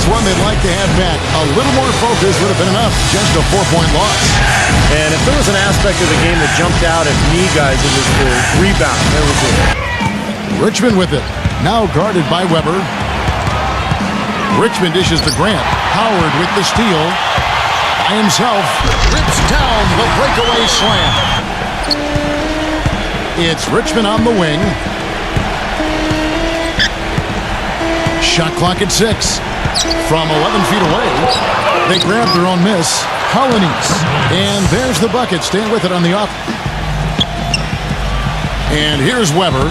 It's one they'd like to have back. A little more focus would have been enough. Just a 4-point loss. And if there was an aspect of the game that jumped out at me, guys, it was the rebound. That was it. Richmond with it. Now guarded by Weber. Richmond dishes to Grant. Howard with the steal. By himself. Rips down the breakaway slam. It's Richmond on the wing. Shot clock at 6. From 11 feet away, they grab their own miss. Colonies. And there's the bucket. Stand with it on the off. And here's Weber.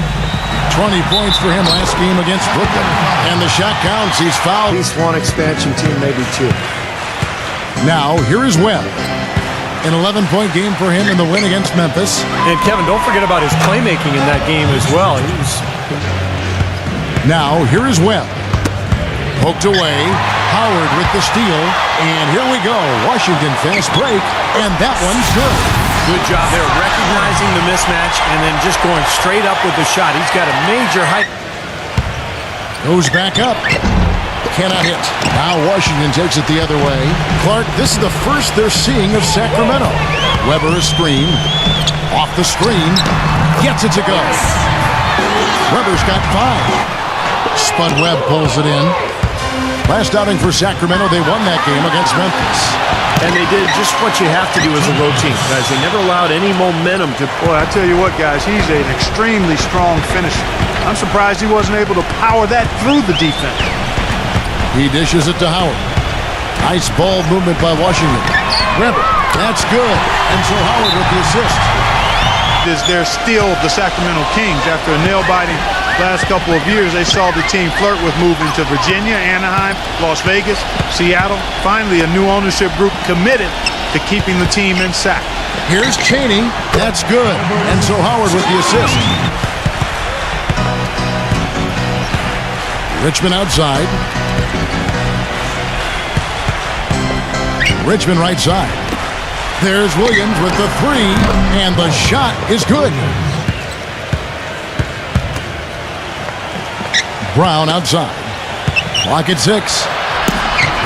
20 points for him last game against Brooklyn. And the shot counts. He's fouled. At least one expansion team, maybe two. Now, here is Webb. An 11-point game for him in the win against Memphis. And Kevin, don't forget about his playmaking in that game as well. Now, here is Webb. Poked away. Howard with the steal. And here we go. Washington fast break. And that one's good. Good job there, recognizing the mismatch and then just going straight up with the shot. He's got a major height. Goes back up. Cannot hit. Now Washington takes it the other way. Clark, this is the first they're seeing of Sacramento. Weber a screen. Off the screen. Gets it to go. Weber's got 5. Spud Webb pulls it in. Last outing for Sacramento, they won that game against Memphis. And they did just what you have to do as a road team, guys. They never allowed any momentum to... Boy, I tell you what, guys, he's an extremely strong finisher. I'm surprised he wasn't able to power that through the defense. He dishes it to Howard. Nice ball movement by Washington. Weber, that's good. And so Howard with the assist. They're still the Sacramento Kings. After a nail-biting last couple of years, they saw the team flirt with moving to Virginia, Anaheim, Las Vegas, Seattle. Finally, a new ownership group committed to keeping the team in sack. Here's Chaney. That's good. And so Howard with the assist. Richmond outside. Richmond right side. There's Williams with the 3, and the shot is good. Brown outside. Clock at 6.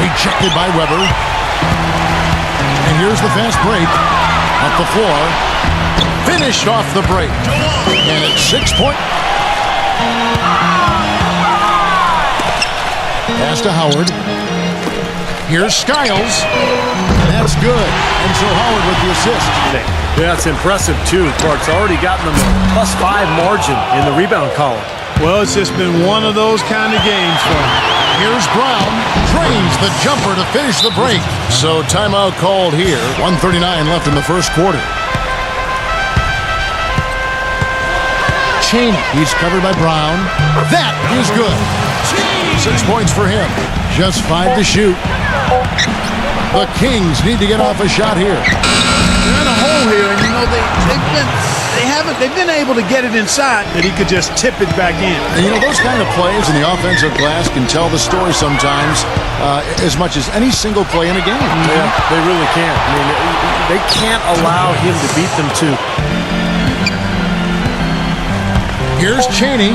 Rejected by Weber. And here's the fast break. Up the floor. Finished off the break. And it's 6-point. Pass to Howard. Here's Skiles. That's good. And so Howard with the assist. Yeah, it's impressive, too. Clark's already gotten them a +5 margin in the rebound column. Well, it's just been one of those kind of games for him. Here's Brown. Drains the jumper to finish the break. So timeout called here. 1:39 left in the first quarter. Chaney. He's covered by Brown. That is good. 6 points for him. Just 5 to shoot. The Kings need to get off a shot here. They're in a hole here, and you know they've been able to get it inside. That he could just tip it back in. And you know those kind of plays in the offensive glass can tell the story sometimes, as much as any single play in a game. Yeah, they really can't. I mean, they can't allow him to beat them too. Here's Chaney.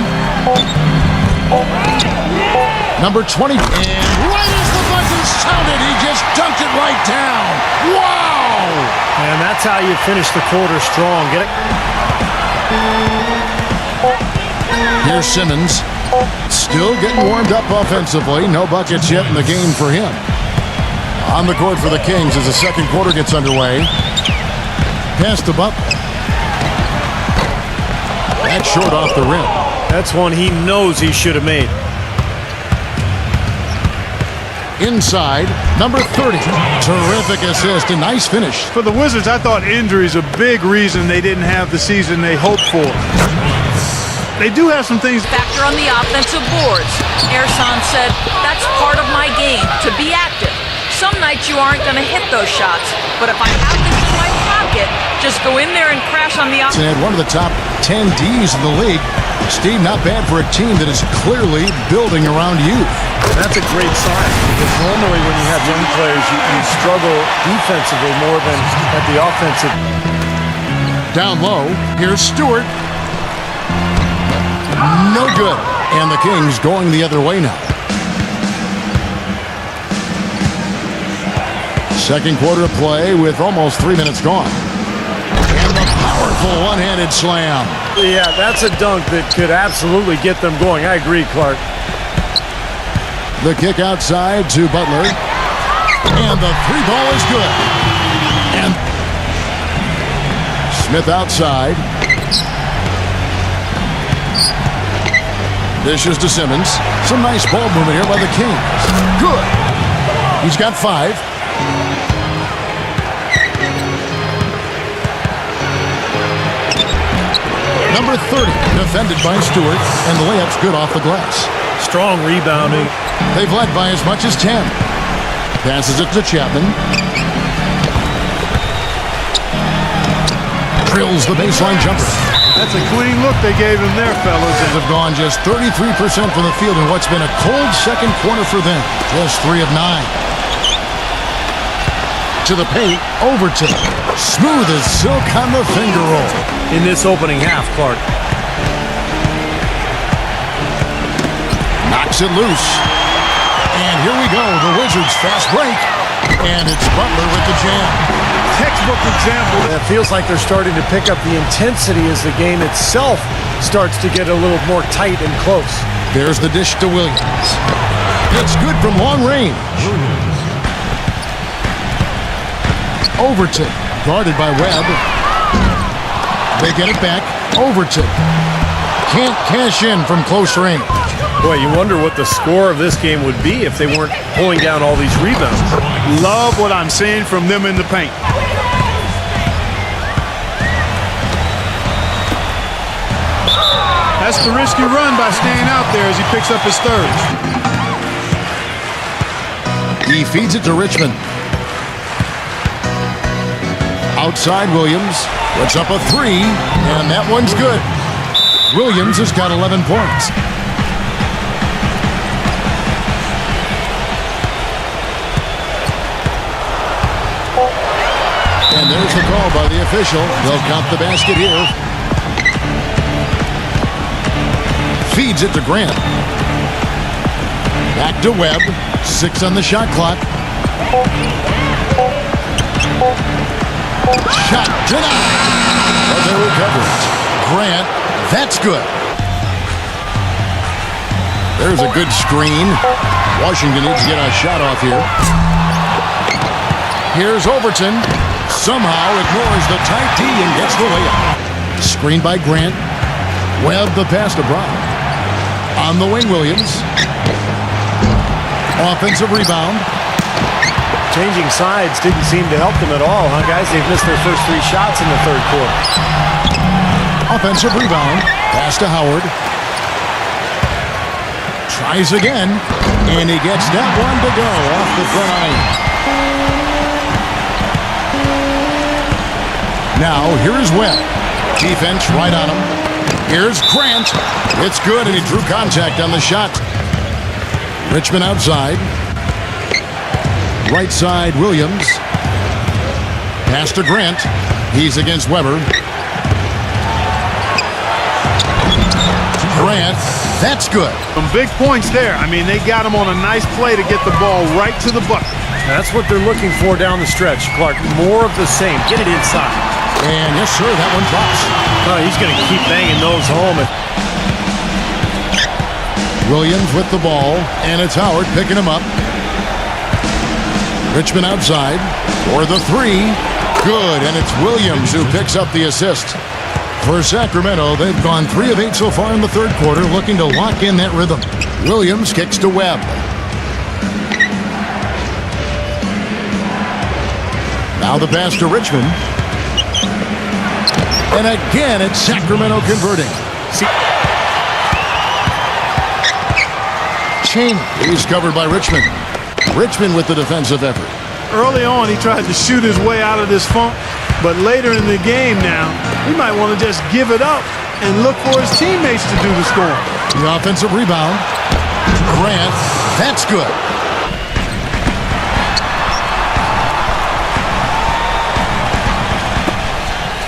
Number 20. And right as the buzzer sounded, he just dunked it right down. Wow! And that's how you finish the quarter strong. Get it? Here's Simmons. Still getting warmed up offensively. No buckets yet in the game for him. On the court for the Kings as the second quarter gets underway. Pass to Butler. That's short off the rim. That's one he knows he should have made. Inside, number 30. Terrific assist, a nice finish. For the Wizards, I thought injuries a big reason they didn't have the season they hoped for. They do have some things. Factor on the offensive boards. Ersan said, that's part of my game, to be active. Some nights you aren't going to hit those shots, but if I have this in my pocket, just go in there and crash on the offense. And one of the top 10 Ds in the league. Steve, not bad for a team that is clearly building around youth. That's a great sign, because normally when you have young players, you struggle defensively more than at the offensive. Down low, here's Stewart. No good. And the Kings going the other way now. Second quarter of play with almost 3 minutes gone. And the powerful one-handed slam. Yeah, that's a dunk that could absolutely get them going. I agree, Clark. The kick outside to Butler. And the three ball is good. And Smith outside. Dishes to Simmons. Some nice ball movement here by the Kings. Good. He's got 5. Number 30, defended by Stewart, and the layup's good off the glass. Strong rebounding. They've led by as much as 10. Passes it to Chapman. Drills the baseline jumper. That's a clean look they gave him there, fellas. Have gone just 33% from the field in what's been a cold second quarter for them. Just 3 of 9. To the paint, Overton. Smooth as silk on the finger roll. In this opening half, Clark. Knocks it loose. And here we go, the Wizards fast break. And it's Butler with the jam. Textbook example. It feels like they're starting to pick up the intensity as the game itself starts to get a little more tight and close. There's the dish to Williams. It's good from long range. Overton, guarded by Webb. They get it back. Overton. Can't cash in from close range. Boy, you wonder what the score of this game would be if they weren't pulling down all these rebounds. Love what I'm seeing from them in the paint. That's the risky run by staying out there as he picks up his third. He feeds it to Richmond. Outside Williams. Puts up a 3, and that one's good. Williams has got 11 points. And there's the call by the official. They'll count the basket here. Feeds it to Grant. Back to Webb. 6 on the shot clock. Shot denied. But they recover it. Grant, that's good. There's a good screen. Washington needs to get a shot off here. Here's Overton. Somehow ignores the tight D and gets the layup. Screen by Grant. Webb the pass to Brown. On the wing, Williams. Offensive rebound. Changing sides didn't seem to help them at all, huh, guys? They've missed their first 3 shots in the third quarter. Offensive rebound. Pass to Howard. Tries again. And he gets that one to go off the front iron. Now, here is Webb. Defense right on him. Here's Grant. It's good, and he drew contact on the shot. Richmond outside. Right side, Williams. Pass to Grant. He's against Weber. Grant, that's good. Some big points there. I mean, they got him on a nice play to get the ball right to the bucket. That's what they're looking for down the stretch, Clark. More of the same. Get it inside. And yes, sir, that one drops. Oh, he's going to keep banging those home. Williams with the ball, and it's Howard picking him up. Richmond outside for the 3. Good, and it's Williams who picks up the assist. For Sacramento, they've gone 3 of 8 so far in the third quarter, looking to lock in that rhythm. Williams kicks to Webb. Now the pass to Richmond. And again, it's Sacramento converting. Cheney. He's covered by Richmond. Richmond with the defensive effort. Early on, he tried to shoot his way out of this funk, but later in the game now, he might want to just give it up and look for his teammates to do the scoring. The offensive rebound. Grant, that's good.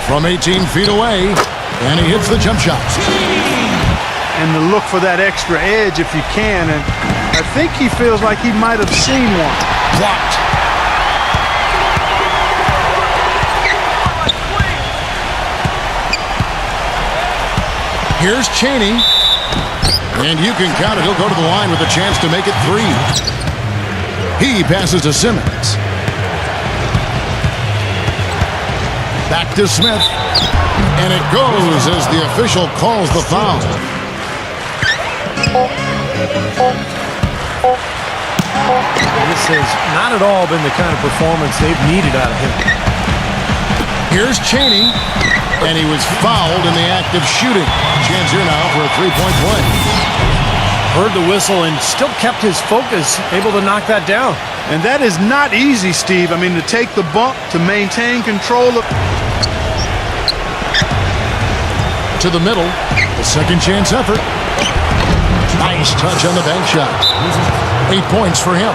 From 18 feet away, and he hits the jump shot. And to look for that extra edge if you can, and I think he feels like he might have seen one. Blocked. Here's Cheney. And you can count it. He'll go to the line with a chance to make it 3. He passes to Simmons. Back to Smith. And it goes as the official calls the foul. This has not at all been the kind of performance they've needed out of him. Here's Cheney. And he was fouled in the act of shooting. Chance here now for a three-point play. Heard the whistle and still kept his focus, able to knock that down. And that is not easy, Steve. I mean, to take the bump, to maintain control of... To the middle. The second chance effort. Nice touch on the bank shot. 8 points for him.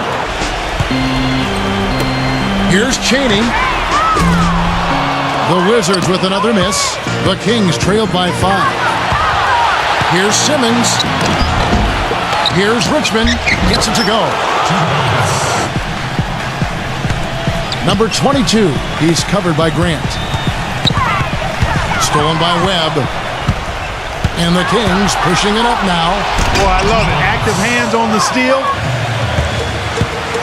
Here's Cheney. The Wizards with another miss. The Kings trailed by 5. Here's Simmons. Here's Richmond. Gets it to go. Number 22. He's covered by Grant. Stolen by Webb. And the Kings pushing it up now. Boy, I love it. Active hands on the steal.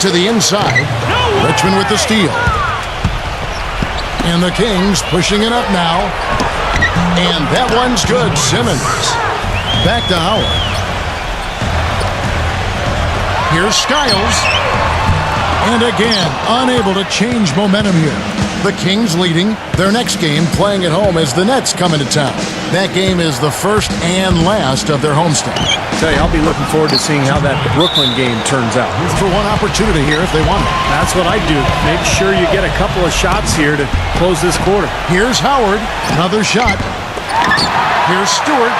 To the inside. Richmond with the steal. And the Kings pushing it up now. And that one's good. Simmons. Back to Howard. Here's Skiles. And again, unable to change momentum here. The Kings leading their next game, playing at home as the Nets come into town. That game is the first and last of their homestand. Tell you, I'll be looking forward to seeing how that Brooklyn game turns out. For one opportunity here if they want it. That's what I do. Make sure you get a couple of shots here to close this quarter. Here's Howard. Another shot. Here's Stewart.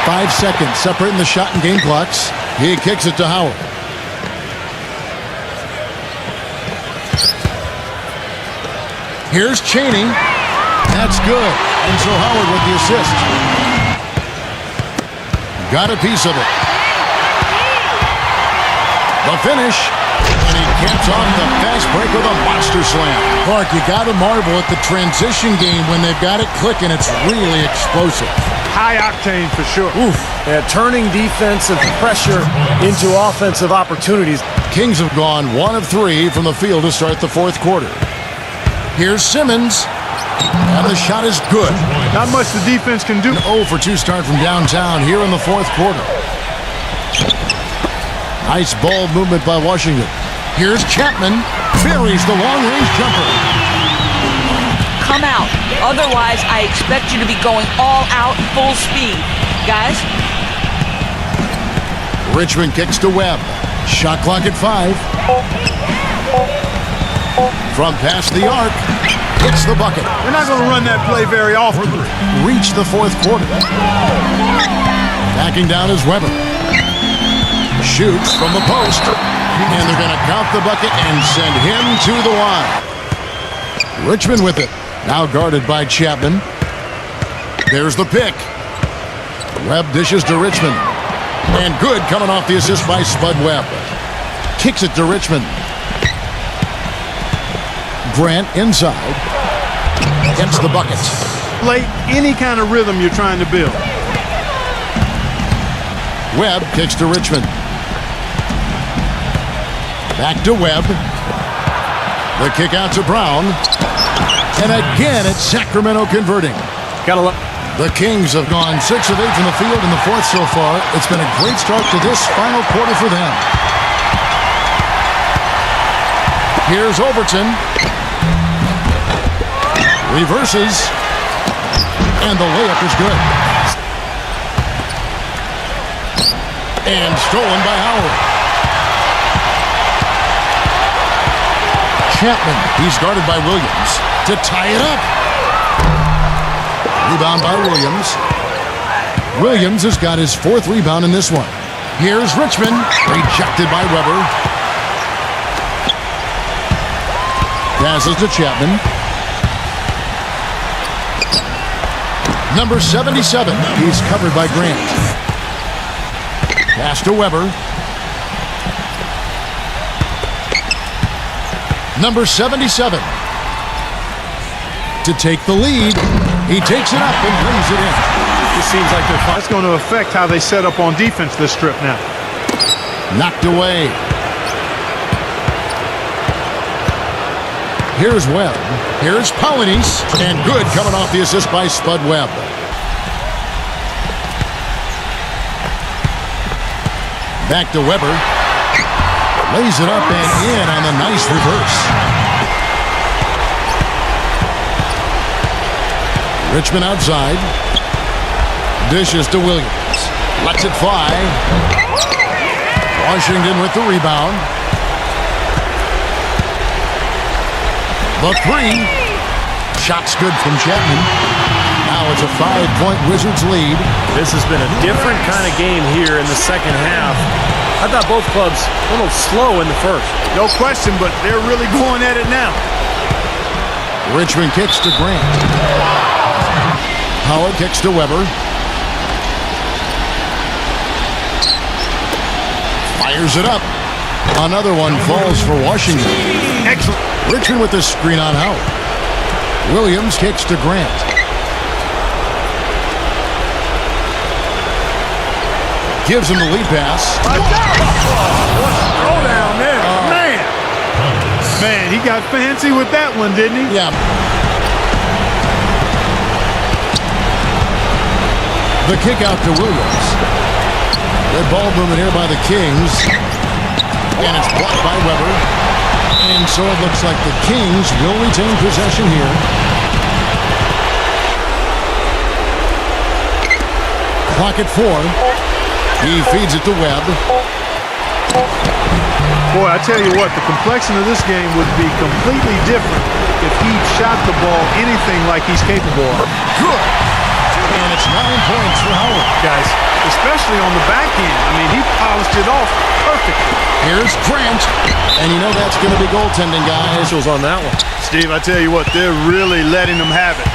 5 seconds separating the shot and game clocks. He kicks it to Howard. Here's Cheney. That's good. And so Howard with the assist. Got a piece of it. The finish. And he caps off the fast break with a monster slam. Clark, you got to marvel at the transition game when they've got it clicking. It's really explosive. High octane for sure. Oof. Yeah, turning defensive pressure into offensive opportunities. Kings have gone 1 of 3 from the field to start the fourth quarter. Here's Simmons. And the shot is good. Not much the defense can do. 0 for 2 start from downtown here in the fourth quarter. Nice ball movement by Washington. Here's Chapman. Buries the long-range jumper. Come out. Otherwise, I expect you to be going all out full speed. Guys? Richmond kicks to Webb. Shot clock at 5. From past the arc. Hits the bucket. They're not going to run that play very often. Reach the fourth quarter. Backing down is Weber. Shoots from the post. And they're going to count the bucket and send him to the line. Richmond with it. Now guarded by Chapman. There's the pick. Webb dishes to Richmond. And good coming off the assist by Spud Webb. Kicks it to Richmond. Grant inside. Gets the bucket. Play any kind of rhythm you're trying to build. Webb kicks to Richmond. Back to Webb. The kick out to Brown. And again, it's Sacramento converting. Gotta look. The Kings have gone 6 of 8 from the field in the fourth so far. It's been a great start to this final quarter for them. Here's Overton. Reverses. And the layup is good. And stolen by Howard. Chapman. He's guarded by Williams to tie it up. Rebound by Williams. Williams has got his 4th rebound in this one. Here's Richmond. Rejected by Weber. Passes to Chapman. Number 77. He's covered by Grant. Pass to Weber. Number 77. To take the lead. He takes it up and brings it in. just seems like they're fine. That's going to affect how they set up on defense this trip now. Knocked away. Here's Webb. Here's Polynice. And good coming off the assist by Spud Webb. Back to Weber. Lays it up and in on the nice reverse. Richmond outside. Dishes to Williams. Lets it fly. Washington with the rebound. The three. Shot's good from Chapman. Now it's a 5-point Wizards lead. This has been a different kind of game here in the second half. I thought both clubs a little slow in the first. No question, but they're really going at it now. Richmond kicks to Grant. Howard kicks to Weber. Fires it up. Another one falls for Washington. Excellent. Richmond with the screen on Howard. Williams kicks to Grant. Gives him the lead pass. Throw down there. Man, he got fancy with that one, didn't he? Yeah. The kick out to Williams. Good ball movement here by the Kings. And it's blocked by Weber. And so it looks like the Kings will retain possession here. Clock at 4. He feeds it to Webb. Boy, I tell you what, the complexion of this game would be completely different if he shot the ball anything like he's capable of. Good. And it's 9 points for Howard. Guys, especially on the back end. I mean, he polished it off perfectly. Here's Grant. And you know that's going to be goaltending, guys. Officials on that one. Steve, I tell you what, they're really letting them have it.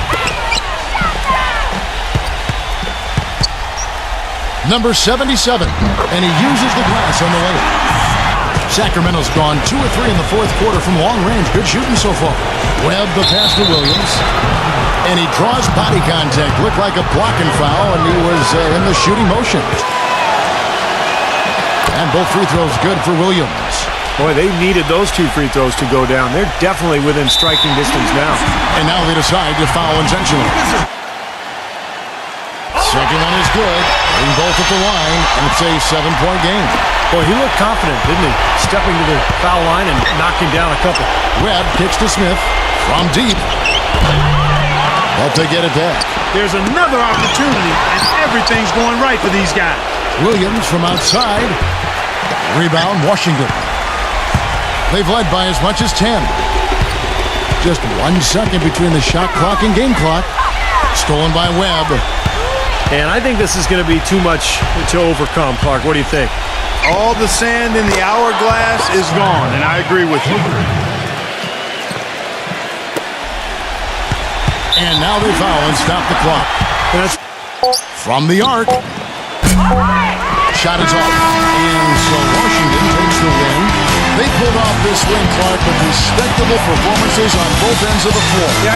Number 77. And he uses the glass on the layup. Sacramento's gone 2 or 3 in the fourth quarter from long range. Good shooting so far. Webb the pass to Williams. And he draws body contact. Looked like a blocking foul, and he was in the shooting motion. And both free throws good for Williams. Boy, they needed those 2 free throws to go down. They're definitely within striking distance now. And now they decide to foul intentionally. Second one is good. Getting both at the line, and it's a 7-point game. Boy, he looked confident, didn't he? Stepping to the foul line and knocking down a couple. Webb kicks to Smith from deep. But they get it back. There's another opportunity, and everything's going right for these guys. Williams from outside. Rebound, Washington. They've led by as much as 10. Just 1 second between the shot clock and game clock. Stolen by Webb. And I think this is going to be too much to overcome, Clark. What do you think? All the sand in the hourglass is gone, and I agree with you. And now they foul and stop the clock. That's From the arc. Shot is off. And so Washington takes the win. They pulled off this win, Clark, with respectable performances on both ends of the floor.